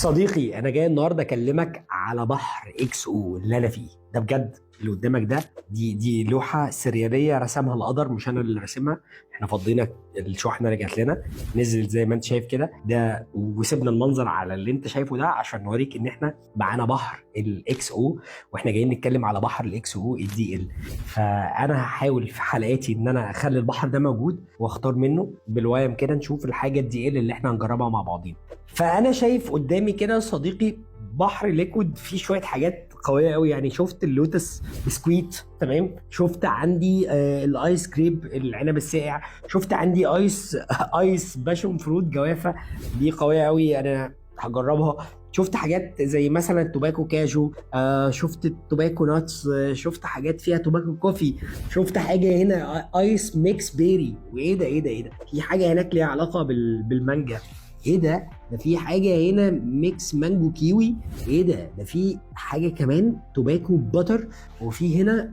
صديقي انا جاي النهارده اكلمك على بحر اكس او اللي انا فيه ده بجد. اللي قدامك ده دي لوحه سرياليه رسمها القدر، مش انا اللي راسمها. احنا فضينا الشحنه اللي جات لنا، نزلت زي ما انت شايف كده ده، وسيبنا المنظر على اللي انت شايفه ده عشان نوريك ان احنا معانا بحر الاكس او، واحنا جايين نتكلم على بحر الاكس او الدي ال. فانا هحاول في حلقاتي ان انا اخلي البحر ده موجود واختار منه بالويم كده، نشوف الحاجه الدي ال اللي احنا هنجربها مع بعضين. فانا شايف قدامي كده صديقي بحر ليكويد فيه شويه حاجات قويه قوي. يعني شفت اللوتس بسكويت، تمام، شفت عندي الايس كريب العنب الساقع، شفت عندي ايس باشون فروت جوافه، دي قويه قوي انا هجربها. شفت حاجات زي مثلا توباكو كاجو، شفت التوباكو ناتس، شفت حاجات فيها توباكو كوفي، شفت حاجه هنا ايس ميكس بيري. وايه ده ايه ده ايه ده، في حاجه هناك ليها علاقه بالمانجا. ايه ده في حاجه هنا ميكس مانجو كيوي. ايه ده في حاجه كمان توباكو باتر. وفي هنا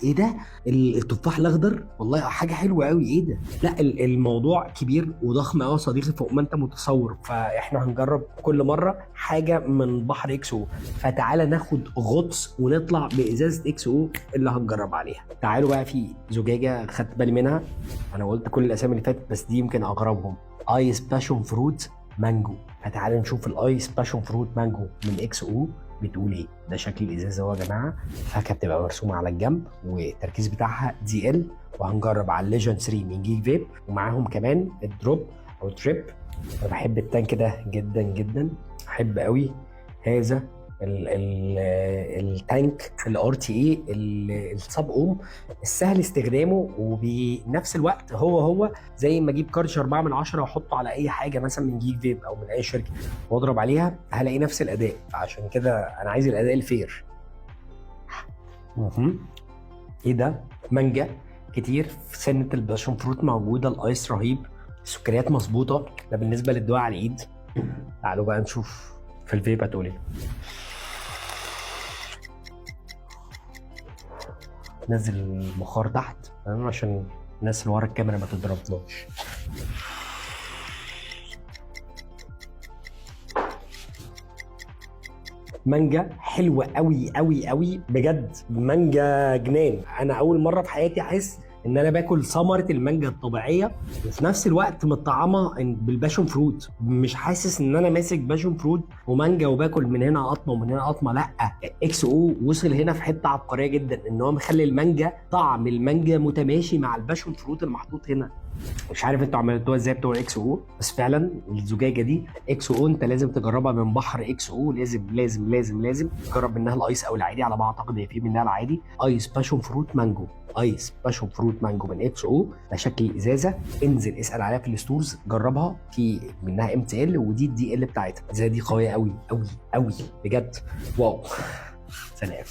ايه ده، التفاح الاخضر. والله حاجه حلوه قوي. ايه ده، لا الموضوع كبير وضخم قوي يا صديقي فوق ما انت متصور. فاحنا هنجرب كل مره حاجه من بحر اكس او. فتعالى ناخد غطس ونطلع بازازه اكس او اللي هنجرب عليها. تعالوا بقى، في زجاجه خدت بالي منها، انا قلت كل الاسامي اللي فاتت بس دي يمكن اغربهم. ايس باشون فروت مانجو. فتعالى نشوف الايس باشون فروت مانجو من اكس او بتقول ايه. ده شكل الازازه اهو يا جماعه، فاكهه بتبقى مرسومه على الجنب والتركيز بتاعها دي ال. وهنجرب على الليجند 3 من جيك فيب، ومعاهم كمان الدروب او تريب. انا بحب التانك ده جدا جدا، احب قوي هذا التانك الار تي اي السب اوم، السهل استخدامه وبنفس الوقت هو زي ما اجيب كارتش 4 من 10 واحطه على اي حاجه مثلا من جيك فيب او من اي شركه واضرب عليها هلاقي نفس الاداء. عشان كده انا عايز الاداء الفير. ايه ده، مانجا كتير في سنه الباشون فروت موجوده، الايس رهيب، السكريات مظبوطه. ده بالنسبه للدواء على الايد. تعالوا بقى نشوف في الفيب هتقول ايه. نزل البخار تحت تمام عشان الناس اللي ورا الكاميرا ما تضربناش. مانجا حلوه قوي قوي قوي بجد، مانجا جنان. انا اول مره في حياتي احس ان انا باكل ثمره المانجا الطبيعيه وفي نفس الوقت متطعمه بالباشون فروت. مش حاسس ان انا ماسك باشون فروت ومانجا وباكل من هنا قطمه ومن هنا قطمه. لا، اكس او وصل هنا في حته عبقريه جدا، ان هو مخلي المانجا طعم المانجا متماشي مع الباشون فروت المحطوط هنا. مش عارف انتوا عملتوها ازاي بتوع اكس او، بس فعلا الزجاجه دي اكس او انت لازم تجربها من بحر اكس او. لازم لازم لازم لازم تجرب منها الايس او العادي، على ما اعتقد هي في منها العادي. ايس باشون فروت مانجو، ايس باشون فروت مانجو من اكس او. ده شكل الازازه، انزل اسال عليها في الستورز، جربها، في منها ام تي ال ودي الدي ال بتاعتها. الازازه دي قويه قوي قوي قوي بجد. واو. سلام.